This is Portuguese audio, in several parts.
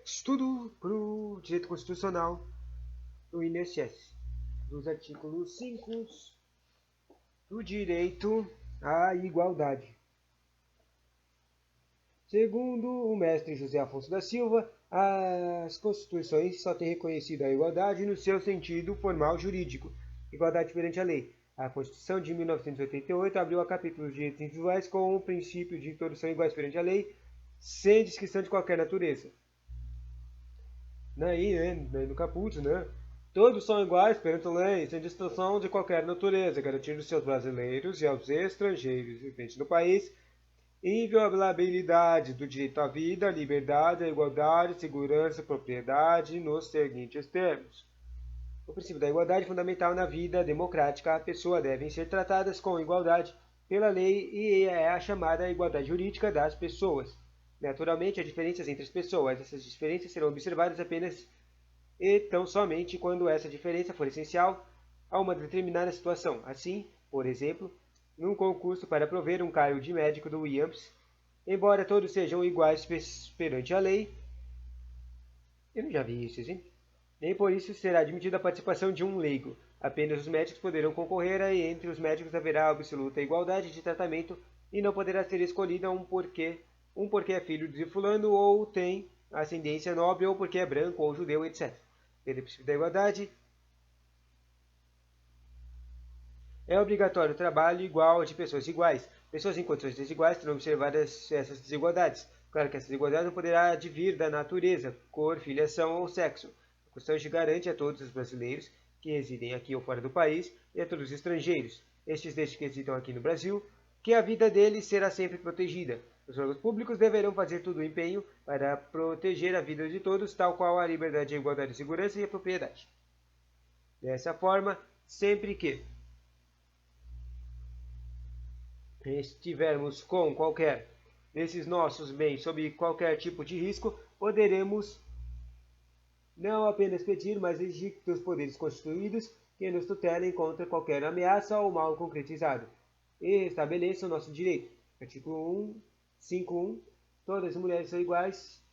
Estudo para o direito constitucional do INSS, dos artigos 5 do direito à igualdade. Segundo o mestre José Afonso da Silva, as constituições só têm reconhecido a igualdade no seu sentido formal jurídico, igualdade perante a lei. A Constituição de 1988 abriu a capítulo dos direitos individuais com o princípio de que todos são iguais perante a lei, sem descrição de qualquer natureza. No caput, né? Todos são iguais perante a lei, sem distinção de qualquer natureza, garantindo seus brasileiros e aos estrangeiros viventes no país inviolabilidade do direito à vida, à liberdade, à igualdade, segurança, propriedade, nos seguintes termos. O princípio da igualdade é fundamental na vida democrática. As pessoas devem ser tratadas com igualdade pela lei e é a chamada igualdade jurídica das pessoas. Naturalmente, há diferenças entre as pessoas. Essas diferenças serão observadas apenas e tão somente quando essa diferença for essencial a uma determinada situação. Assim, por exemplo, num concurso para prover um cargo de médico do IAMPS, embora todos sejam iguais perante a lei, eu não já vi isso, hein? Nem por isso será admitida a participação de um leigo. Apenas os médicos poderão concorrer e entre os médicos haverá absoluta igualdade de tratamento e não poderá ser escolhida um porque é filho de fulano ou tem ascendência nobre ou porque é branco ou judeu, etc. Pelo princípio da igualdade, é obrigatório o trabalho igual de pessoas iguais. Pessoas em condições desiguais terão observadas essas desigualdades. Claro que essa desigualdade não poderá advir da natureza, cor, filiação ou sexo. A Constituição garante a todos os brasileiros que residem aqui ou fora do país e a todos os estrangeiros, estes desde que residam aqui no Brasil, que a vida deles será sempre protegida. Os órgãos públicos deverão fazer todo o empenho para proteger a vida de todos, tal qual a liberdade, a igualdade, a segurança e a propriedade. Dessa forma, sempre que estivermos com qualquer desses nossos bens sob qualquer tipo de risco, poderemos não apenas pedir, mas exigir dos poderes constituídos que nos tutelem contra qualquer ameaça ou mal concretizado e estabeleçam nosso direito. Artigo 1, 5.1. Todas as mulheres são iguais,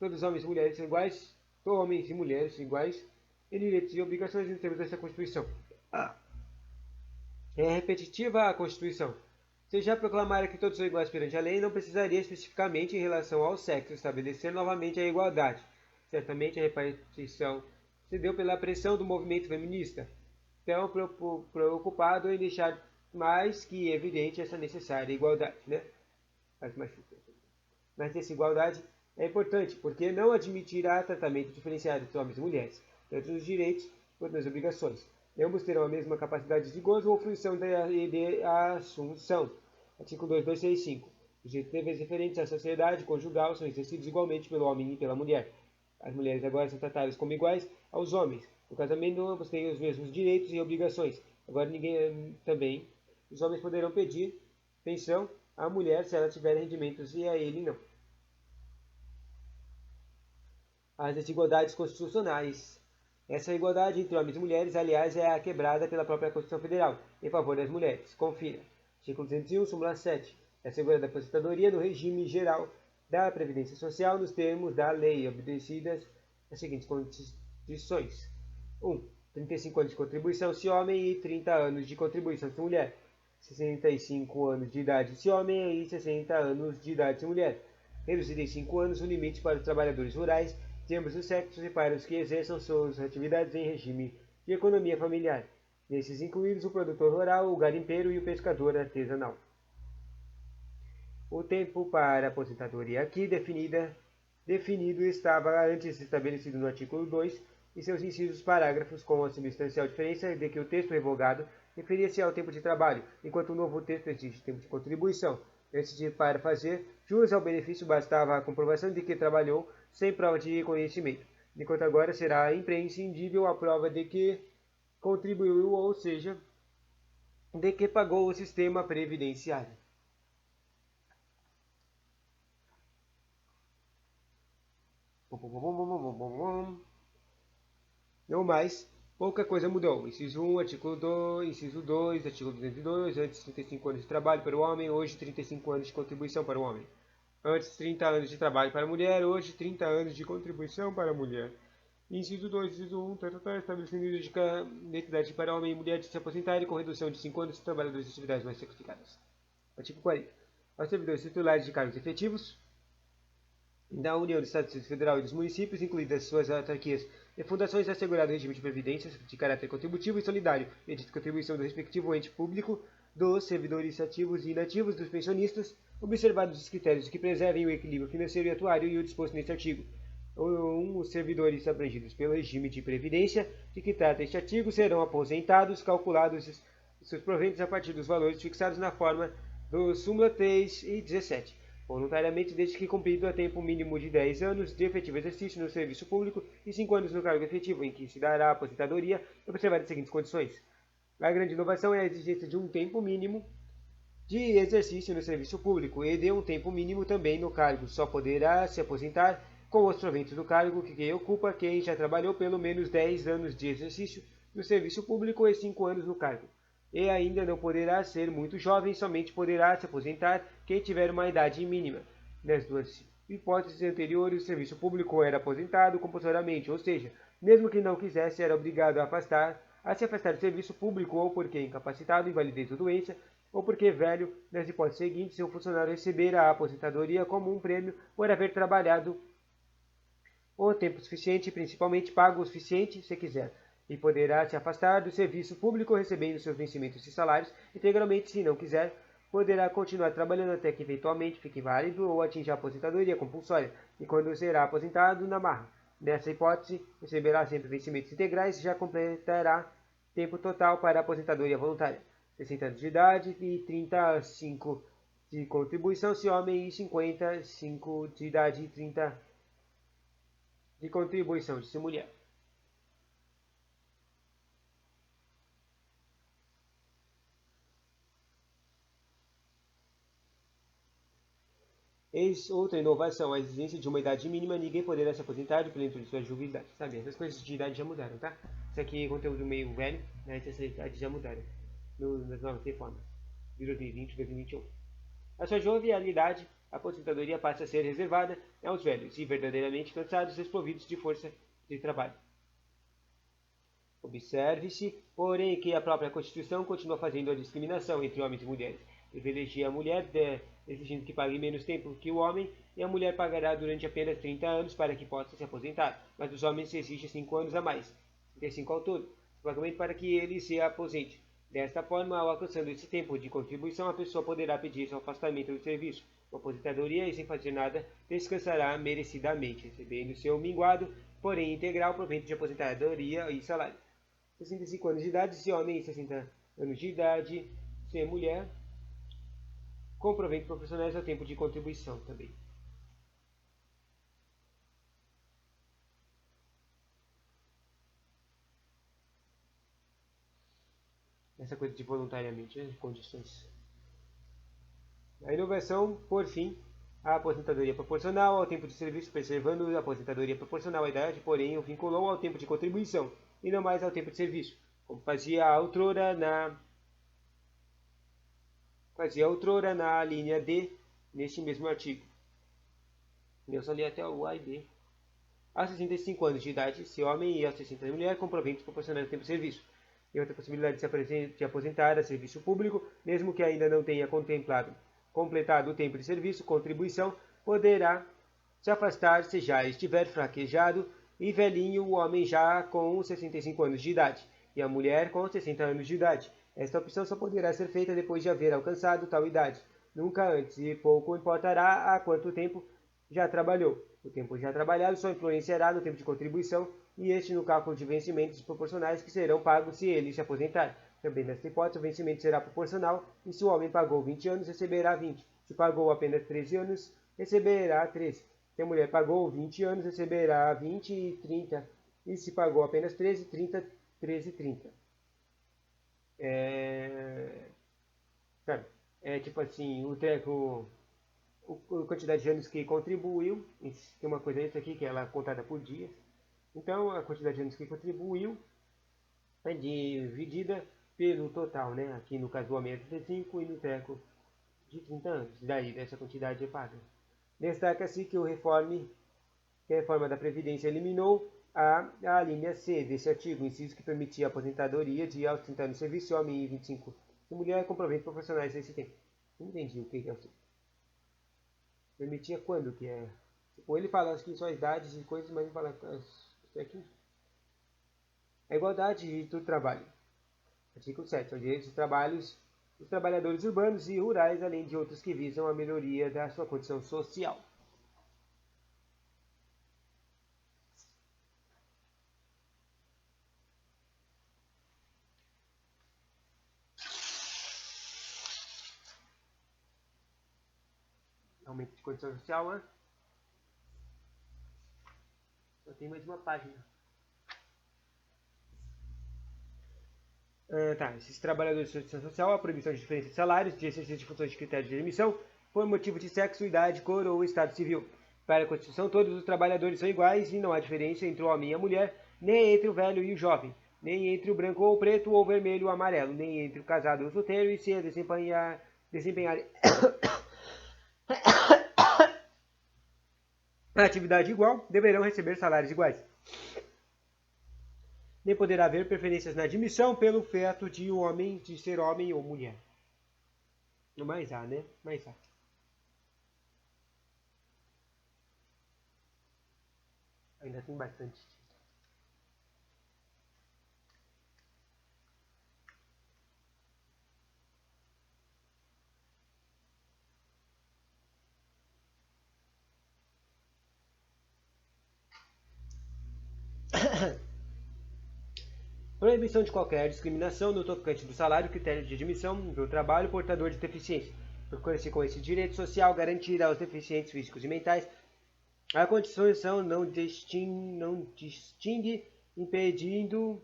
todos os homens e mulheres são iguais, todos homens e mulheres são iguais, em direitos e obrigações em termos dessa Constituição. É repetitiva a Constituição. Se já proclamara que todos são iguais perante a lei, não precisaria especificamente em relação ao sexo estabelecer novamente a igualdade. Certamente a repartição se deu pela pressão do movimento feminista, tão preocupado em deixar mais que evidente essa necessária igualdade, né? Mas essa igualdade é importante, porque não admitirá tratamento diferenciado de homens e mulheres, tanto nos direitos quanto nas obrigações. Ambos terão a mesma capacidade de gozo ou fruição de assunção. Artigo 2265. Os direitos e deveres referentes à sociedade conjugal são exercidos igualmente pelo homem e pela mulher. As mulheres agora são tratadas como iguais aos homens. No casamento, ambos têm os mesmos direitos e obrigações. Agora, também, os homens poderão pedir pensão à mulher se ela tiver rendimentos e a ele não. As desigualdades constitucionais. Essa igualdade entre homens e mulheres, aliás, é a quebrada pela própria Constituição Federal, em favor das mulheres. Confira. Artigo 201, súmula 7. É assegurada a aposentadoria no regime geral da Previdência Social nos termos da lei, obedecidas as seguintes condições. 1. 35 anos de contribuição se homem e 30 anos de contribuição se mulher. 65 anos de idade se homem e 60 anos de idade se mulher. Reduzido em 5 anos o limite para os trabalhadores rurais de ambos os sexos e para os que exerçam suas atividades em regime de economia familiar. Nesses incluídos o produtor rural, o garimpeiro e o pescador artesanal. O tempo para aposentadoria aqui definido estava antes estabelecido no artigo 2 e seus incisos parágrafos com a substancial diferença de que o texto revogado referia-se ao tempo de trabalho, enquanto o novo texto exige tempo de contribuição. Antes de para fazer jus ao benefício bastava a comprovação de que trabalhou sem prova de conhecimento, enquanto agora será imprescindível a prova de que contribuiu, ou seja, de que pagou o sistema previdenciário. Não mais, pouca coisa mudou. Inciso 1, artigo 2, inciso 2, artigo 202, antes 35 anos de trabalho para o homem, hoje 35 anos de contribuição para o homem. Antes, 30 anos de trabalho para a mulher, hoje, 30 anos de contribuição para a mulher. Inciso 2, inciso 1, estabelecendo identidade para homem e mulher de se aposentarem com redução de 5 anos de trabalhadores de atividades mais sacrificadas. Artigo 40. Aos servidores titulares de cargos efetivos da União do Estado do Distrito Federal e dos municípios, incluídas suas autarquias e fundações, assegurado regime de previdência de caráter contributivo e solidário, mediante contribuição do respectivo ente público, dos servidores ativos e inativos, dos pensionistas, observados os critérios que preservem o equilíbrio financeiro e atuário e o disposto neste artigo. Os servidores abrangidos pelo regime de previdência de que trata este artigo serão aposentados, calculados seus proventos a partir dos valores fixados na forma do súmula 3 e 17, voluntariamente, desde que cumprido a tempo mínimo de 10 anos de efetivo exercício no serviço público e 5 anos no cargo efetivo, em que se dará a aposentadoria, observadas as seguintes condições. A grande inovação é a exigência de um tempo mínimo de exercício no serviço público e de um tempo mínimo também no cargo. Só poderá se aposentar com os proventos do cargo que ocupa quem já trabalhou pelo menos 10 anos de exercício no serviço público e 5 anos no cargo. E ainda não poderá ser muito jovem, somente poderá se aposentar quem tiver uma idade mínima. Nas duas hipóteses anteriores, o serviço público era aposentado compulsoriamente, ou seja, mesmo que não quisesse, era obrigado a se afastar do serviço público ou porque incapacitado, invalidez ou doença, ou porque velho. Nas hipóteses seguintes, o funcionário receberá a aposentadoria como um prêmio por haver trabalhado o tempo suficiente, principalmente pago o suficiente, se quiser, e poderá se afastar do serviço público recebendo seus vencimentos e salários integralmente, se não quiser. Poderá continuar trabalhando até que eventualmente fique válido ou atinja a aposentadoria compulsória, e quando será aposentado, na marra. Nessa hipótese, receberá sempre vencimentos integrais e já completará tempo total para a aposentadoria voluntária. 60 anos de idade e 35 de contribuição se homem e 55 de idade e 30 de contribuição de se mulher. Eis outra inovação, a exigência de uma idade mínima, ninguém poderá se aposentar de plenitude de sua juventude. Sabe, essas coisas de idade já mudaram, tá? Isso aqui é conteúdo meio velho, mas essas idades já mudaram nas novas reformas de 2020 e 2021. A sua jovialidade, a aposentadoria passa a ser reservada aos velhos e verdadeiramente cansados, desprovidos de força de trabalho. Observe-se, porém, que a própria Constituição continua fazendo a discriminação entre homens e mulheres. Privilegia a mulher, exigindo que pague menos tempo que o homem, e a mulher pagará durante apenas 30 anos para que possa se aposentar, mas dos homens se exige 5 anos a mais, 35 ao todo, pagamento para que ele se aposente. Desta forma, ao alcançando esse tempo de contribuição, a pessoa poderá pedir seu afastamento do serviço, uma aposentadoria e, sem fazer nada, descansará merecidamente, recebendo seu minguado, porém integral, provento de aposentadoria e salário. 65 anos de idade, se homem, e 60 anos de idade, se mulher, com provento profissionais ao tempo de contribuição também. Essa coisa de voluntariamente, né, de condições. A inovação, por fim, a aposentadoria proporcional ao tempo de serviço, preservando a aposentadoria proporcional à idade, porém o vinculou ao tempo de contribuição, e não mais ao tempo de serviço, como fazia outrora na linha D, neste mesmo artigo. Eu só li até o A e B. Aos 65 anos de idade, se homem, e aos 60 mulher, com proventos proporcionais ao tempo de serviço. E outra possibilidade de se aposentar a serviço público, mesmo que ainda não tenha completado o tempo de serviço, contribuição, poderá se afastar se já estiver fraquejado e velhinho, o homem já com 65 anos de idade, e a mulher com 60 anos de idade. Esta opção só poderá ser feita depois de haver alcançado tal idade, nunca antes, e pouco importará há quanto tempo já trabalhou. O tempo já trabalhado só influenciará no tempo de contribuição, e este no cálculo de vencimentos proporcionais que serão pagos se ele se aposentar. Também nesta hipótese, o vencimento será proporcional, e se o homem pagou 20 anos, receberá 20. Se pagou apenas 13 anos, receberá 13. Se a mulher pagou 20 anos, receberá 20 e 30. E se pagou apenas 13, 30, 13 e 30. É tipo assim, a quantidade de anos que contribuiu, tem uma coisa isso aqui que ela é contada por dias. Então, a quantidade de anos que contribuiu é dividida pelo total, né? Aqui no caso do homem é 35 e no treco de 30 anos. Daí, essa quantidade é paga. Destaca-se que a reforma da Previdência eliminou a linha C desse artigo, inciso que permitia a aposentadoria de aos 30 anos de serviço homem e 25 de mulher com proventos profissionais nesse tempo. Não entendi o que é o permitia quando que é. Tipo, ele fala que só idades e coisas, mas não fala isso aqui. A igualdade do trabalho. Artigo 7. São direitos dos trabalhadores urbanos e rurais, além de outros que visam a melhoria da sua condição social. Aumento de condição social, né? Só tem mais uma página. Esses trabalhadores de proteção social, a proibição de diferença de salários, de exercício de funções de critérios de admissão, por motivo de sexo, idade, cor ou estado civil. Para a Constituição, todos os trabalhadores são iguais e não há diferença entre o homem e a mulher, nem entre o velho e o jovem, nem entre o branco ou o preto, ou o vermelho ou o amarelo, nem entre o casado ou o solteiro, e se a desempenhar a atividade igual, deverão receber salários iguais. Nem poderá haver preferências na admissão pelo fato de ser homem ou mulher. Mais há, né? Mais há. Ainda tem bastante. Proibição de qualquer discriminação no tocante do salário, critério de admissão do trabalho portador de deficiência. Procura-se com esse direito social garantir aos deficientes físicos e mentais a Constituição não distingue, impedindo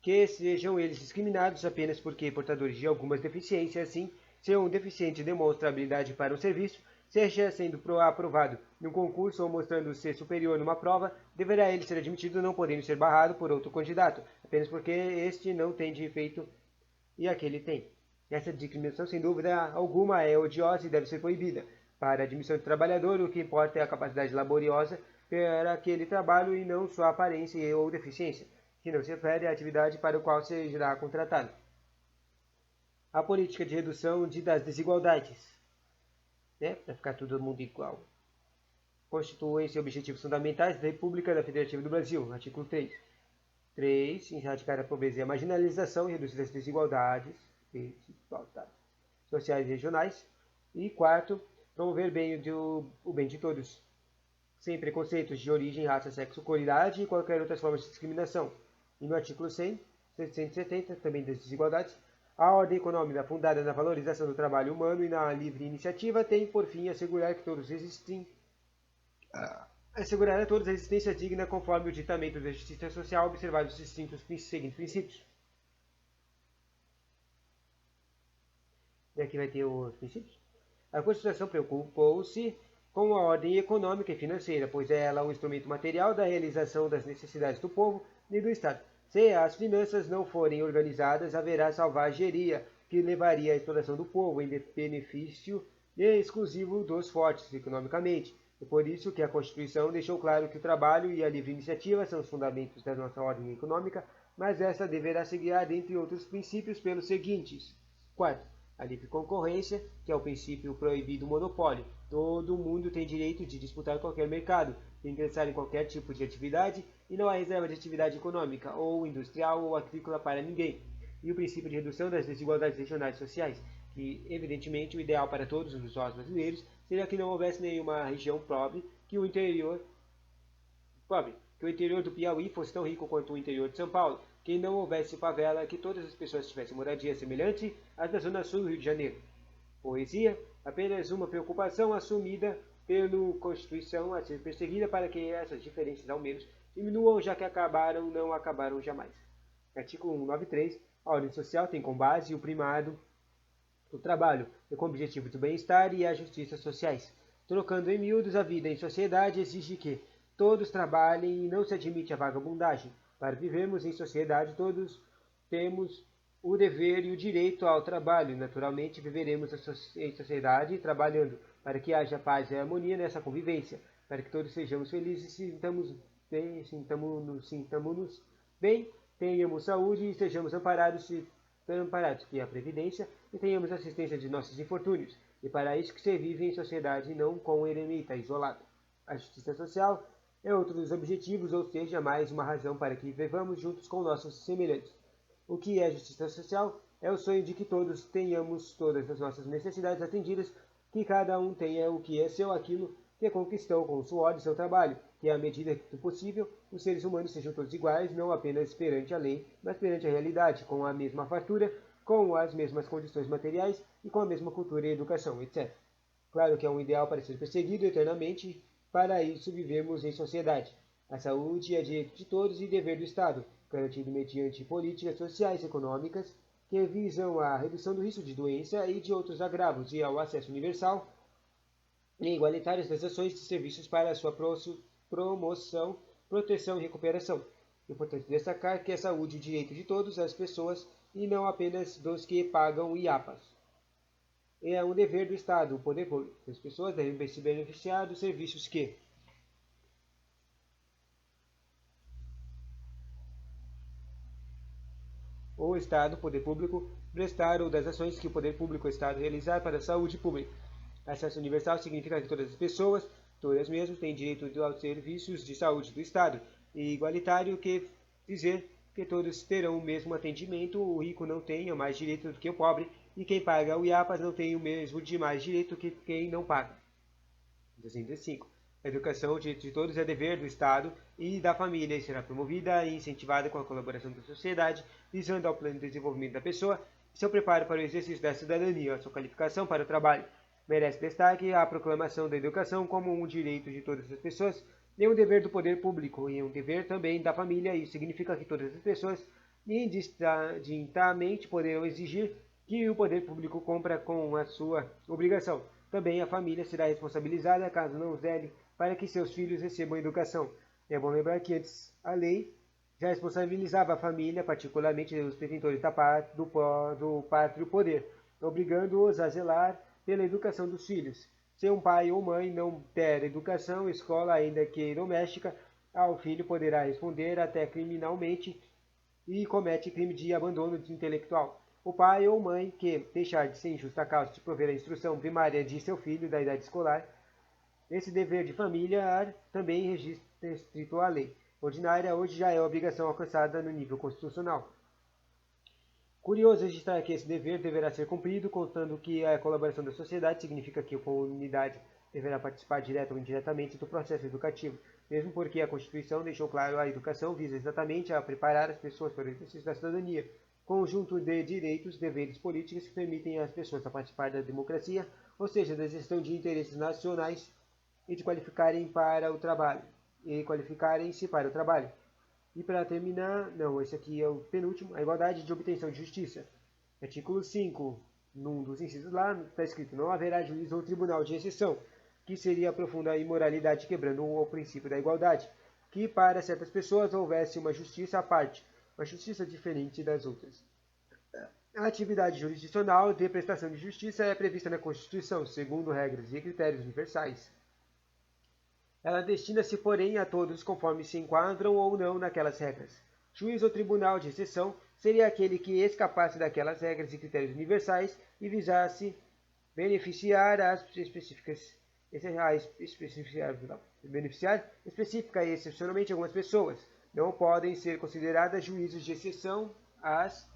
que sejam eles discriminados apenas porque portadores de algumas deficiências. Assim, se um deficiente demonstra habilidade para um serviço, seja sendo aprovado num concurso ou mostrando ser superior numa prova, deverá ele ser admitido, não podendo ser barrado por outro candidato, apenas porque este não tem de efeito e aquele tem. Essa discriminação, sem dúvida alguma, é odiosa e deve ser proibida. Para a admissão de trabalhador, o que importa é a capacidade laboriosa para aquele trabalho e não sua aparência ou deficiência, que não se refere à atividade para o qual será contratado. A política de redução das desigualdades, né, para ficar todo mundo igual, constituem-se objetivos fundamentais da República Federativa do Brasil, artigo 3. 3. Erradicar a pobreza e a marginalização e reduzir as desigualdades sociais e regionais. E 4. Promover o bem de todos, sem preconceitos de origem, raça, sexo, cor, idade e qualquer outra forma de discriminação. E no artigo 170, também das desigualdades, a ordem econômica fundada na valorização do trabalho humano e na livre iniciativa tem por fim assegurar a todos a existência digna conforme o ditamento da justiça social, observados os distintos seguintes princípios. E aqui vai ter os princípios. A Constituição preocupou-se com a ordem econômica e financeira, pois é ela o instrumento material da realização das necessidades do povo e do Estado. Se as finanças não forem organizadas, haverá selvageria, que levaria à exploração do povo em benefício exclusivo dos fortes economicamente. É por isso que a Constituição deixou claro que o trabalho e a livre iniciativa são os fundamentos da nossa ordem econômica, mas essa deverá se guiar, dentre outros princípios, pelos seguintes. 4. A livre concorrência, que é o princípio proibido do monopólio. Todo mundo tem direito de disputar qualquer mercado, de ingressar em qualquer tipo de atividade, e não há reserva de atividade econômica, ou industrial, ou agrícola para ninguém. E o princípio de redução das desigualdades regionais e sociais, que, evidentemente, o ideal para todos os nós brasileiros seria que não houvesse nenhuma região pobre, que o interior do Piauí fosse tão rico quanto o interior de São Paulo, que não houvesse favela, que todas as pessoas tivessem moradia semelhante às da Zona Sul do Rio de Janeiro. Poesia, apenas uma preocupação assumida pela Constituição a ser perseguida para que essas diferenças ao menos diminuam, já que não acabaram jamais. Artigo 193. A ordem social tem como base o primado do trabalho, com o objetivo do bem-estar e a justiça sociais. Trocando em miúdos, a vida em sociedade exige que todos trabalhem e não se admite a vagabundagem. Para vivermos em sociedade, todos temos o dever e o direito ao trabalho. Naturalmente, viveremos em sociedade trabalhando. para que haja paz e harmonia nessa convivência, para que todos sejamos felizes, sintamos bem, sintamos-nos bem, tenhamos saúde e sejamos amparados, que é a Previdência, e tenhamos assistência de nossos infortúnios, e para isso que se vive em sociedade e não com eremita, isolado. A justiça social é outro dos objetivos, ou seja, mais uma razão para que vivamos juntos com nossos semelhantes. O que é justiça social? É o sonho de que todos tenhamos todas as nossas necessidades atendidas, que cada um tenha o que é seu, aquilo que conquistou com o suor de seu trabalho, que à medida do possível os seres humanos sejam todos iguais, não apenas perante a lei, mas perante a realidade, com a mesma fartura, com as mesmas condições materiais e com a mesma cultura e educação, etc. Claro que é um ideal para ser perseguido eternamente, para isso vivemos em sociedade. A saúde é direito de todos e dever do Estado, garantido mediante políticas sociais e econômicas que visam a redução do risco de doença e de outros agravos e ao acesso universal e igualitário das ações de serviços para a sua promoção, proteção e recuperação. É importante destacar que a saúde é direito de todas as pessoas e não apenas dos que pagam IAPAs. É um dever do Estado, o poder público. As pessoas devem se beneficiar dos serviços que o Estado, o poder público, prestar ou das ações que o poder público ou o Estado realizar para a saúde pública. Acesso universal significa que todas as pessoas, todas mesmo, têm direito aos serviços de saúde do Estado. E igualitário quer dizer que todos terão o mesmo atendimento, o rico não tenha mais direito do que o pobre, e quem paga o IAPAS não tem o mesmo de mais direito que quem não paga. 205. A educação de todos é dever do Estado e da família e será promovida e incentivada com a colaboração da sociedade, visando ao pleno desenvolvimento da pessoa e seu preparo para o exercício da cidadania, a sua qualificação para o trabalho. Merece destaque a proclamação da educação como um direito de todas as pessoas e um dever do poder público, e um dever também da família. Isso significa que todas as pessoas indistintamente poderão exigir que o poder público cumpra com a sua obrigação. Também a família será responsabilizada, caso não zele, para que seus filhos recebam educação. É bom lembrar que antes a lei já responsabilizava a família, particularmente os detentores do pátrio poder, obrigando-os a zelar pela educação dos filhos. Se um pai ou mãe não der educação, escola, ainda que doméstica, ao filho poderá responder até criminalmente e comete crime de abandono intelectual. O pai ou mãe que deixar de sem justa causa de prover a instrução primária de seu filho da idade escolar, esse dever de família também restrito à lei ordinária, hoje já é obrigação alcançada no nível constitucional. Curioso registrar que esse dever deverá ser cumprido, contando que a colaboração da sociedade significa que a comunidade deverá participar direta ou indiretamente do processo educativo, mesmo porque a Constituição deixou claro que a educação visa exatamente a preparar as pessoas para o exercício da cidadania, conjunto de direitos, deveres políticos que permitem às pessoas a participar da democracia, ou seja, da gestão de interesses nacionais e de qualificarem-se para o trabalho. E para terminar, não, esse aqui é o penúltimo, a igualdade de obtenção de justiça. Artigo 5, num dos incisos lá, está escrito: não haverá juiz ou tribunal de exceção, que seria a profunda imoralidade quebrando o princípio da igualdade, que para certas pessoas houvesse uma justiça à parte, uma justiça diferente das outras. A atividade jurisdicional de prestação de justiça é prevista na Constituição, segundo regras e critérios universais. Ela destina-se, porém, a todos conforme se enquadram ou não naquelas regras. Juiz ou tribunal de exceção seria aquele que escapasse daquelas regras e critérios universais e visasse beneficiar específica e excepcionalmente algumas pessoas. Não podem ser consideradas juízos de exceção as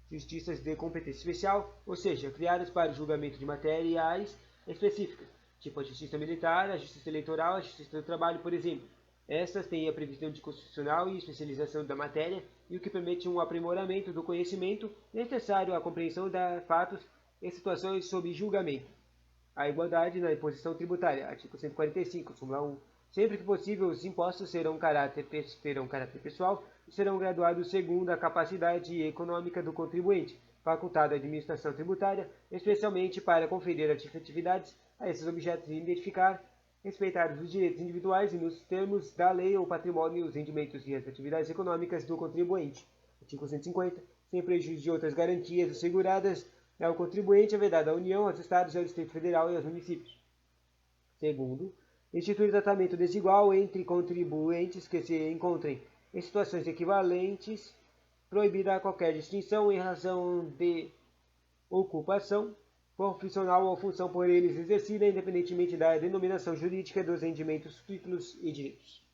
justiças de competência especial, ou seja, criadas para o julgamento de matérias específicas, tipo a justiça militar, a justiça eleitoral, a justiça do trabalho, por exemplo. Estas têm a previsão de constitucional e especialização da matéria, e o que permite um aprimoramento do conhecimento necessário à compreensão de fatos e situações sob julgamento. A igualdade na imposição tributária, artigo 145, súmula 1. Sempre que possível, os impostos terão caráter pessoal e serão graduados segundo a capacidade econômica do contribuinte, facultada à administração tributária, especialmente para conferir atividades a esses objetos e identificar, respeitar os direitos individuais e nos termos da lei ou patrimônio, os rendimentos e as atividades econômicas do contribuinte. Artigo 150. Sem prejuízo de outras garantias asseguradas Ao contribuinte é vedada a União, aos Estados, ao Distrito Federal e aos municípios. Segundo, instituir tratamento desigual entre contribuintes que se encontrem em situações equivalentes, proibida qualquer distinção em razão de ocupação profissional ou função por eles exercida, independentemente da denominação jurídica dos rendimentos, títulos e direitos.